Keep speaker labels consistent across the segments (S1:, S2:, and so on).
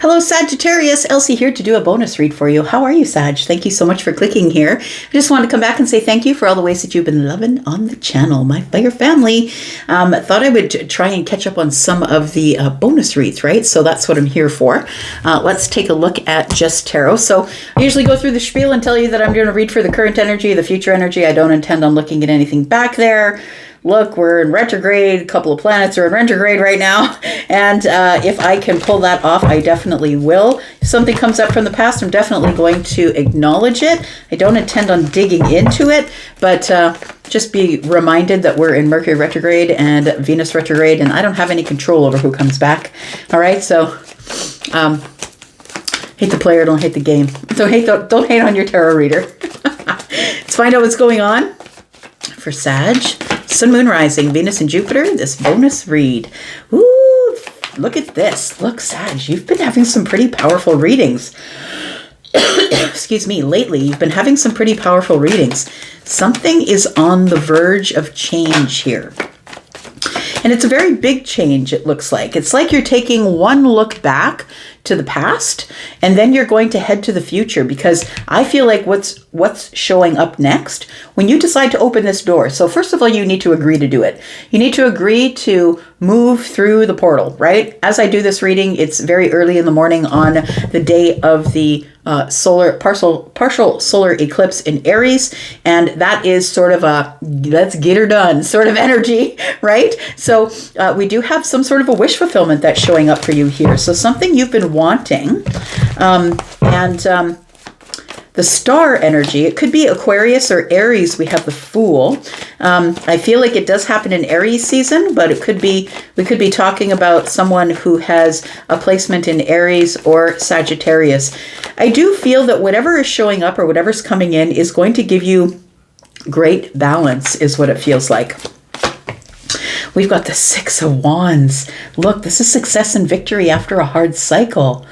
S1: Hello, Sagittarius. Elsie here to do a bonus read for you. How are you, Sag? Thank you so much for clicking here. I just want to come back and say thank you for all the ways that you've been loving on the channel, my fire family. Thought I would try and catch up on some of the bonus reads, right? So that's what I'm here for. Let's take a look at Just Tarot. So I usually go through the spiel and tell you that I'm doing a read for the current energy, the future energy. I don't intend on looking at anything back there. Look, we're in retrograde. A couple of planets are in retrograde right now. And if I can pull that off, I definitely will. If something comes up from the past, I'm definitely going to acknowledge it. I don't intend on digging into it, but just be reminded that we're in Mercury retrograde and Venus retrograde, and I don't have any control over who comes back. All right, so hate the player, don't hate the game. So don't hate on your tarot reader. Let's find out what's going on for Sag. Sun, Moon, Rising, Venus, and Jupiter, this bonus read. Ooh, look at this. Look, Sag, you've been having some pretty powerful readings. Excuse me, lately, you've been having some pretty powerful readings. Something is on the verge of change here. And it's a very big change, it looks like. It's like you're taking one look back to the past, and then you're going to head to the future, because I feel like what's showing up next when you decide to open this door. So first of all, you need to agree to do it. You need to agree to move through the portal, right? As I do this reading, it's very early in the morning on the day of the partial solar eclipse in Aries, and that is sort of a let's get her done sort of energy, right? So we do have some sort of a wish fulfillment that's showing up for you here. So something you've been wanting, the star energy, it could be Aquarius or Aries. We have the Fool. I feel like it does happen in Aries season, but we could be talking about someone who has a placement in Aries or Sagittarius. I do feel that whatever is showing up or whatever's coming in is going to give you great balance, is what it feels like. We've got the Six of Wands. Look, this is success and victory after a hard cycle.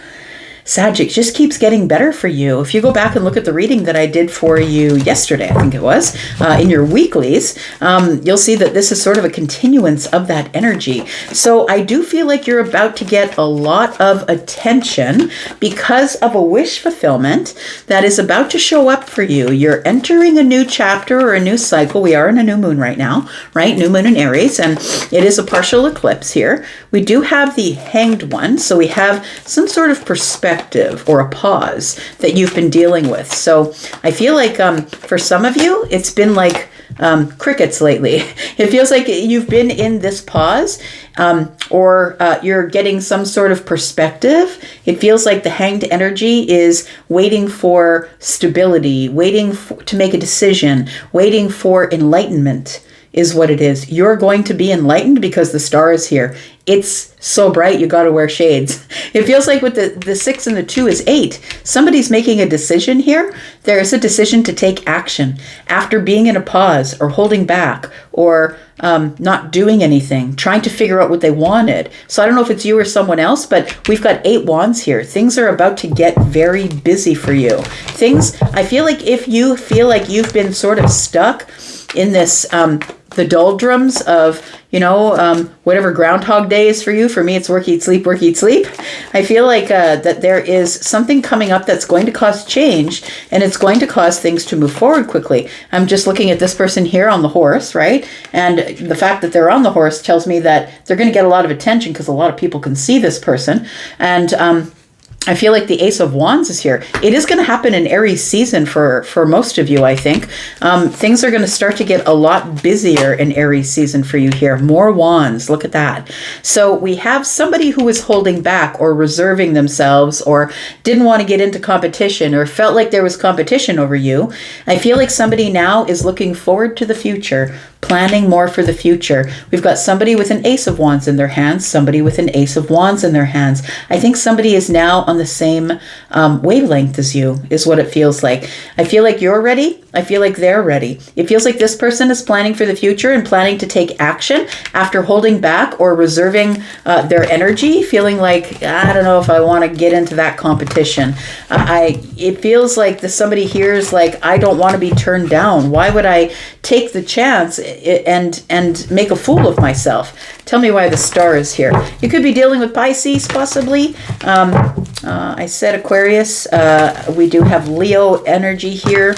S1: Sag, it just keeps getting better for you. If you go back and look at the reading that I did for you yesterday, I think it was, in your weeklies, you'll see that this is sort of a continuance of that energy. So I do feel like you're about to get a lot of attention because of a wish fulfillment that is about to show up for you. You're entering a new chapter or a new cycle. We are in a new moon right now, right? New moon in Aries, and it is a partial eclipse here. We do have the Hanged One, so we have some sort of perspective or a pause that you've been dealing with. So I feel like for some of you, it's been like crickets lately. It feels like you've been in this pause, or you're getting some sort of perspective. It feels like the Hanged energy is waiting for stability, waiting to make a decision, waiting for enlightenment is what it is. You're going to be enlightened because the star is here. It's so bright, you got to wear shades. It feels like with the 6 and the 2 is 8. Somebody's making a decision here. There's a decision to take action after being in a pause or holding back or not doing anything, trying to figure out what they wanted. So I don't know if it's you or someone else, but we've got 8 wands here. Things are about to get very busy for you. I feel like if you feel like you've been sort of stuck in this, the doldrums of, whatever Groundhog Day is for you. For me, it's work, eat, sleep, work, eat, sleep. I feel like that there is something coming up that's going to cause change, and it's going to cause things to move forward quickly. I'm just looking at this person here on the horse, right? And the fact that they're on the horse tells me that they're going to get a lot of attention because a lot of people can see this person. And I feel like the Ace of Wands is here. It is going to happen in Aries season for most of you, I think. Things are going to start to get a lot busier in Aries season for you here. More wands. Look at that. So we have somebody who is holding back or reserving themselves or didn't want to get into competition or felt like there was competition over you. I feel like somebody now is looking forward to the future, planning more for the future. We've got somebody with an Ace of Wands in their hands, somebody with an Ace of Wands in their hands. I think somebody is now on the same wavelength as you, is what it feels like. I feel like you're ready. I feel like they're ready. It feels like this person is planning for the future and planning to take action after holding back or reserving their energy, feeling like, I don't know if I want to get into that competition. It feels like somebody here is like, I don't want to be turned down. Why would I take the chance and make a fool of myself? Tell me why the star is here. You could be dealing with Pisces, possibly. I said Aquarius. We do have Leo energy here.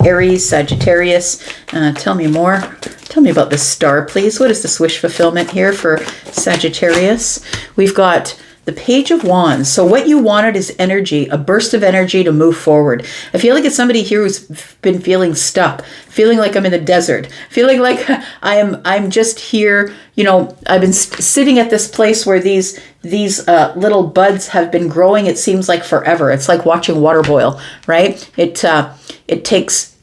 S1: Aries, Sagittarius. Tell me more. Tell me about this star, please. What is this wish fulfillment here for Sagittarius? We've got the Page of Wands. So what you wanted is energy, a burst of energy to move forward. I feel like it's somebody here who's been feeling stuck, feeling like I'm in the desert, feeling like I'm just here. You know, I've been sitting at this place where these little buds have been growing. It seems like forever. It's like watching water boil, right?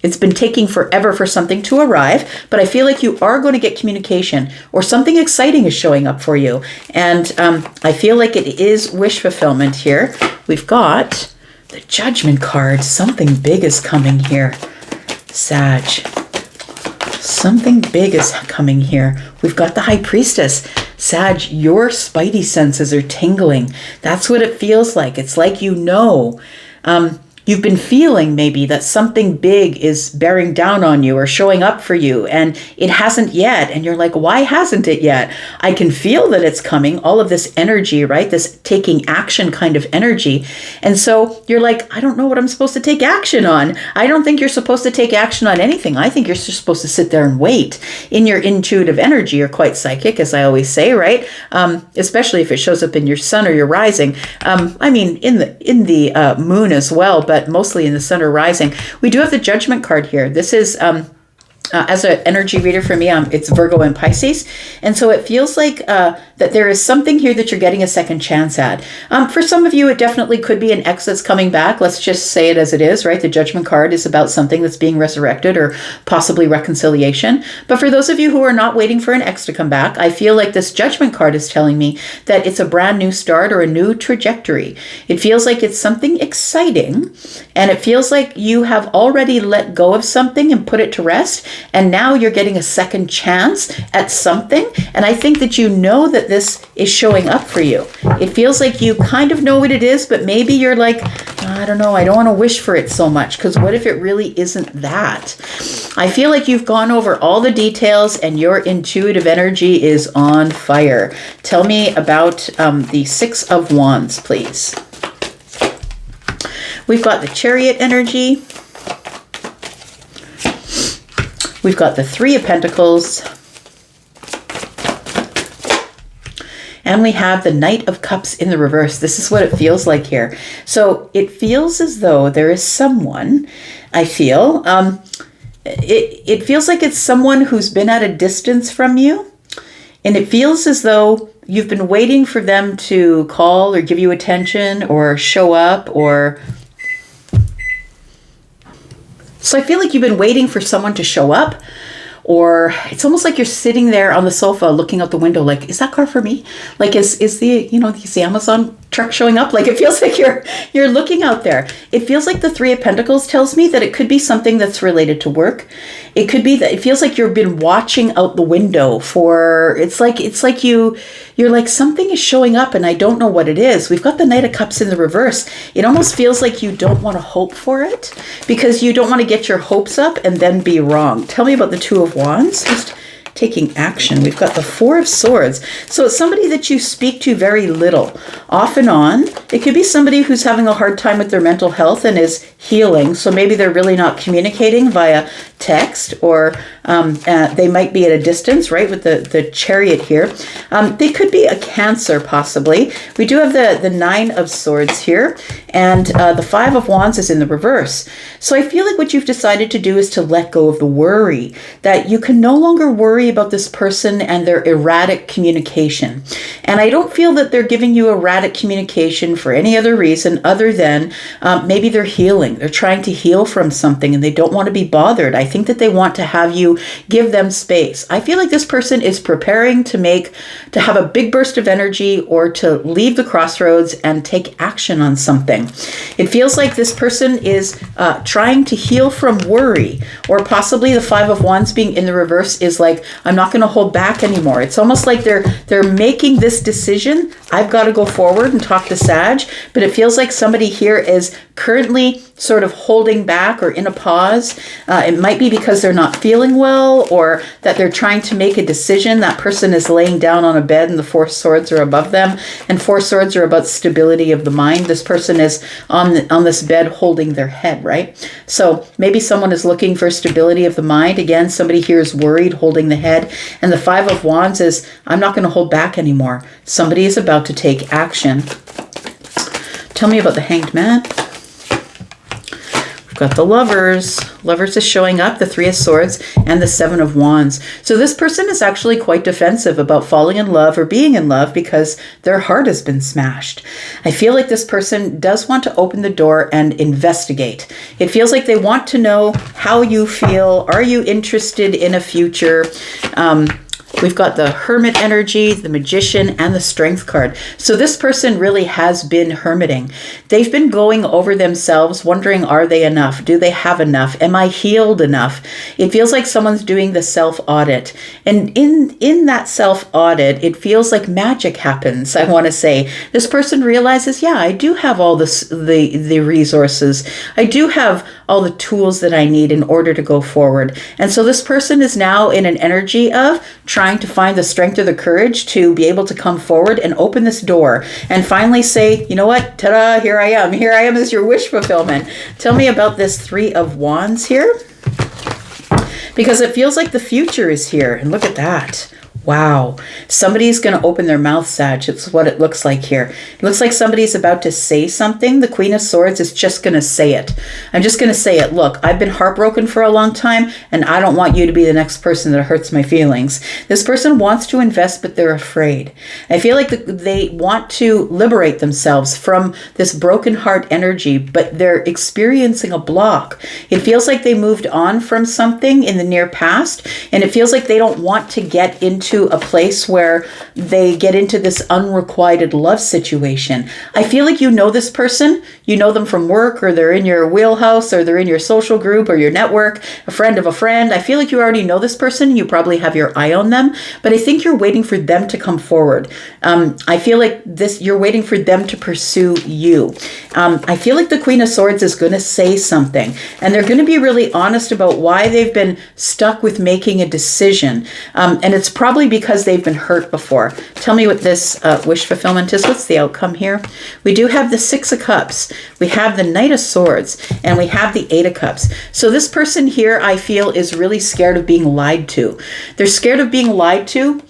S1: It's been taking forever for something to arrive, but I feel like you are going to get communication or something exciting is showing up for you. And I feel like it is wish fulfillment here. We've got the Judgment card. Something big is coming here, Sag. Something big is coming here. We've got the High Priestess. Sag, your spidey senses are tingling. That's what it feels like. It's like you've been feeling maybe that something big is bearing down on you or showing up for you, and it hasn't yet. And you're like, why hasn't it yet? I can feel that it's coming, all of this energy, right? This taking action kind of energy. And so you're like, I don't know what I'm supposed to take action on. I don't think you're supposed to take action on anything. I think you're just supposed to sit there and wait. In your intuitive energy, you're quite psychic, as I always say, right? Especially if it shows up in your sun or your rising. I mean, in the moon as well, but mostly in the sun or rising. We do have the Judgment card here. This is as an energy reader for me, it's Virgo and Pisces. And so it feels like that there is something here that you're getting a second chance at. For some of you, it definitely could be an ex that's coming back. Let's just say it as it is, right? The Judgment card is about something that's being resurrected or possibly reconciliation. But for those of you who are not waiting for an ex to come back, I feel like this Judgment card is telling me that it's a brand new start or a new trajectory. It feels like it's something exciting, and it feels like you have already let go of something and put it to rest. And now you're getting a second chance at something. And I think that you know that this is showing up for you. It feels like you kind of know what it is, but maybe you're like, I don't know, I don't want to wish for it so much, because what if it really isn't that? I feel like you've gone over all the details and your intuitive energy is on fire. Tell me about the Six of Wands, please. We've got the Chariot energy. We've got the Three of Pentacles. And we have the Knight of Cups in the reverse. This is what it feels like here. So it feels as though there is someone, I feel, it feels like it's someone who's been at a distance from you. And it feels as though you've been waiting for them to call or give you attention or show up or... So I feel like you've been waiting for someone to show up, or it's almost like you're sitting there on the sofa looking out the window like, is that car for me? Like, is the Amazon truck showing up? Like, it feels like you're looking out there. It feels like the Three of Pentacles tells me that it could be something that's related to work. It could be that it feels like you've been watching out the window for, it's like you're like, something is showing up and I don't know what it is. We've got the Knight of Cups in the reverse. It almost feels like you don't want to hope for it because you don't want to get your hopes up and then be wrong. Tell me about the Two of Wands. Just taking action. We've got the Four of Swords. So it's somebody that you speak to very little, off and on. It could be somebody who's having a hard time with their mental health and is healing. So maybe they're really not communicating via text, or they might be at a distance, right, with the Chariot here. They could be a Cancer, possibly. We do have the Nine of Swords here, and the Five of Wands is in the reverse. So I feel like what you've decided to do is to let go of the worry, that you can no longer worry about this person and their erratic communication. And I don't feel that they're giving you erratic communication for any other reason other than maybe they're healing. They're trying to heal from something and they don't want to be bothered. I think that they want to have you give them space. I feel like this person is preparing to have a big burst of energy or to leave the crossroads and take action on something. It feels like this person is trying to heal from worry, or possibly the Five of Wands being in the reverse is like, I'm not going to hold back anymore. It's almost like they're making this decision. I've got to go forward and talk to Sag, but it feels like somebody here is currently sort of holding back or in a pause. It might be because they're not feeling well, or that they're trying to make a decision. That person is laying down on a bed and the Four Swords are above them, and Four Swords are about stability of the mind. This person is on this bed holding their head, right? So maybe someone is looking for stability of the mind. Again, somebody here is worried, holding the head. And the Five of Wands is, I'm not going to hold back anymore. Somebody is about to take action. Tell me about the Hanged Man. Got the Lovers. Lovers is showing up, the Three of Swords, and the Seven of Wands. So this person is actually quite defensive about falling in love or being in love because their heart has been smashed. I feel like this person does want to open the door and investigate. It feels like they want to know how you feel. Are you interested in a future? We've got the Hermit energy, the Magician, and the Strength card. So this person really has been hermiting. They've been going over themselves, wondering, are they enough? Do they have enough? Am I healed enough? It feels like someone's doing the self-audit. And in that self-audit, it feels like magic happens, I want to say. This person realizes, yeah, I do have all the resources. I do have all the tools that I need in order to go forward. And so this person is now in an energy of trying to find the strength or the courage to be able to come forward and open this door and finally say, you know what, ta-da, here I am. Here I am as your wish fulfillment. Tell me about this Three of Wands here, because it feels like the future is here. And look at that. Wow. Somebody's going to open their mouth, Sag. It's what it looks like here. It looks like somebody's about to say something. The Queen of Swords is just going to say it. I'm just going to say it. Look, I've been heartbroken for a long time, and I don't want you to be the next person that hurts my feelings. This person wants to invest, but they're afraid. I feel like they want to liberate themselves from this broken heart energy, but they're experiencing a block. It feels like they moved on from something in the near past, and it feels like they don't want to get into a place where they get into this unrequited love situation. I feel like you know this person, you know them from work, or they're in your wheelhouse, or they're in your social group or your network, a friend of a friend. I feel like you already know this person, you probably have your eye on them, but I think you're waiting for them to come forward. I feel like you're waiting for them to pursue you. I feel like the Queen of Swords is going to say something, and they're going to be really honest about why they've been stuck with making a decision. And it's probably because they've been hurt before. Tell me what this wish fulfillment is. What's the outcome here? We do have the Six of Cups. We have the Knight of Swords, and we have the Eight of Cups. So this person here, I feel, is really scared of being lied to. They're scared of being lied to.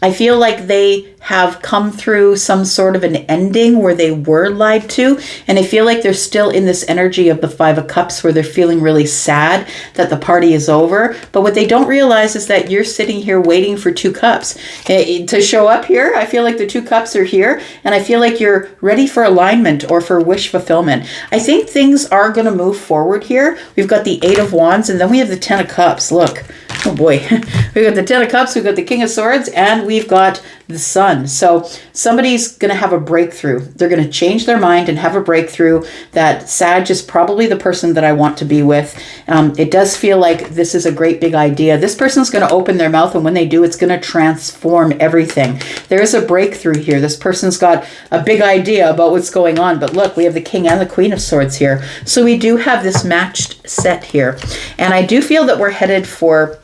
S1: I feel like they have come through some sort of an ending where they were lied to, and I feel like they're still in this energy of the Five of Cups where they're feeling really sad that the party is over. But what they don't realize is that you're sitting here waiting for Two Cups to show up here. I feel like the Two Cups are here, and I feel like you're ready for alignment or for wish fulfillment. I think things are going to move forward here. We've got the Eight of Wands, and then we have the Ten of Cups. Look, oh boy, we've got the Ten of Cups, we've got the King of Swords, and we've got the Sun. So somebody's going to have a breakthrough. They're going to change their mind and have a breakthrough that Sag is probably the person that I want to be with. It does feel like this is a great big idea. This person's going to open their mouth, and when they do, it's going to transform everything. There is a breakthrough here. This person's got a big idea about what's going on. But look, we have the King and the Queen of Swords here. So we do have this matched set here. And I do feel that we're headed for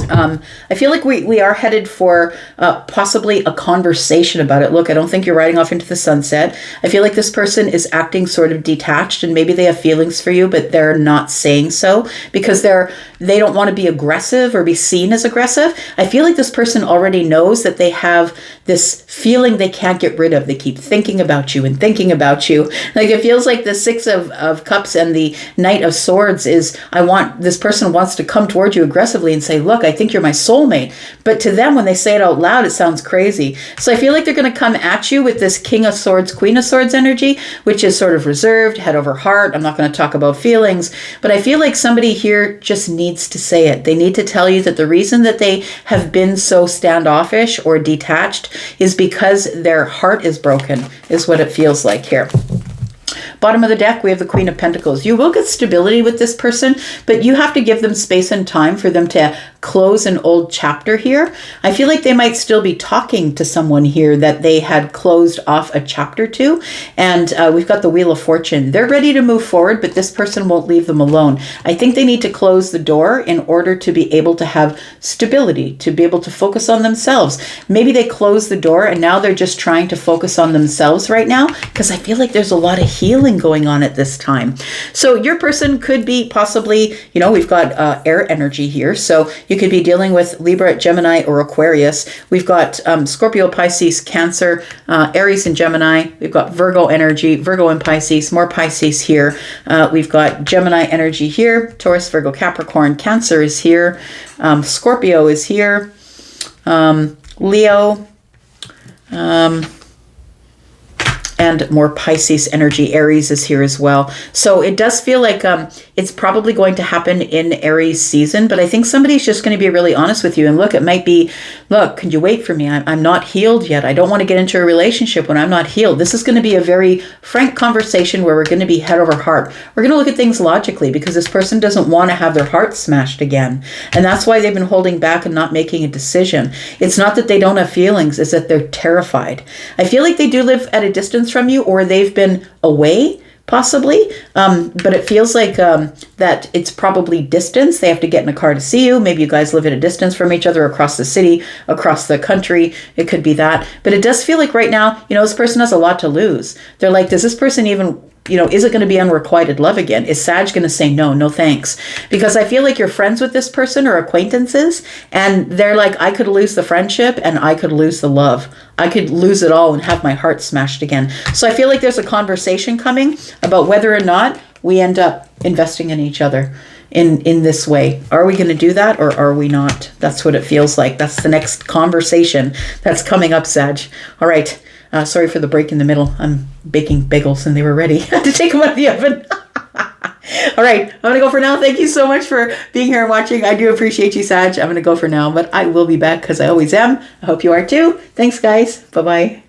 S1: I feel like we are headed for possibly a conversation about it. Look, I don't think you're riding off into the sunset. I feel like this person is acting sort of detached, and maybe they have feelings for you, but they're not saying so because they don't want to be aggressive or be seen as aggressive. I feel like this person already knows that they have this feeling they can't get rid of. They keep thinking about you and thinking about you. Like it feels like the Six of Cups and the Knight of Swords is this person wants to come towards you aggressively and say, look, I think you're my soulmate. But to them, when they say it out loud, it sounds crazy. So I feel like they're going to come at you with this King of Swords, Queen of Swords energy, which is sort of reserved, head over heart. I'm not going to talk about feelings, but I feel like somebody here just needs to say it. They need to tell you that the reason that they have been so standoffish or detached is because their heart is broken, is what it feels like here. Bottom of the deck, we have the Queen of Pentacles. You will get stability with this person, but you have to give them space and time for them to close an old chapter here. I feel like they might still be talking to someone here that they had closed off a chapter to. And we've got the Wheel of Fortune. They're ready to move forward, but this person won't leave them alone. I think they need to close the door in order to be able to have stability, to be able to focus on themselves. Maybe they close the door and now they're just trying to focus on themselves right now, because I feel like there's a lot of healing going on at this time. So your person could be possibly, we've got air energy here. So you could be dealing with Libra, Gemini, or Aquarius. We've got Scorpio, Pisces, Cancer, Aries, and Gemini. We've got Virgo energy, Virgo and Pisces, more Pisces here. We've got Gemini energy here, Taurus, Virgo, Capricorn, Cancer is here, Scorpio is here, Leo, and more Pisces energy. Aries is here as well. So it does feel like it's probably going to happen in Aries season, but I think somebody's just going to be really honest with you. And look, it might be, look, can you wait for me? I'm not healed yet. I don't want to get into a relationship when I'm not healed. This is going to be a very frank conversation where we're going to be head over heart. We're going to look at things logically, because this person doesn't want to have their heart smashed again. And that's why they've been holding back and not making a decision. It's not that they don't have feelings, it's that they're terrified. I feel like they do live at a distance from you, or they've been away possibly, but it feels like that it's probably distance. They have to get in a car to see you. Maybe you guys live at a distance from each other, across the city, across the country. It could be that, but it does feel like right now, this person has a lot to lose. They're like, does this person even, is it going to be unrequited love again? Is Sag going to say no thanks? Because I feel like you're friends with this person or acquaintances, and they're like, I could lose the friendship and I could lose the love. I could lose it all and have my heart smashed again. So I feel like there's a conversation coming about whether or not we end up investing in each other in this way. Are we going to do that, or are we not? That's what it feels like. That's the next conversation that's coming up, Sag. All right. Sorry for the break in the middle. I'm baking bagels and they were ready. I had to take them out of the oven. All right, I'm going to go for now. Thank you so much for being here and watching. I do appreciate you, Sag. I'm going to go for now, but I will be back because I always am. I hope you are too. Thanks, guys. Bye-bye.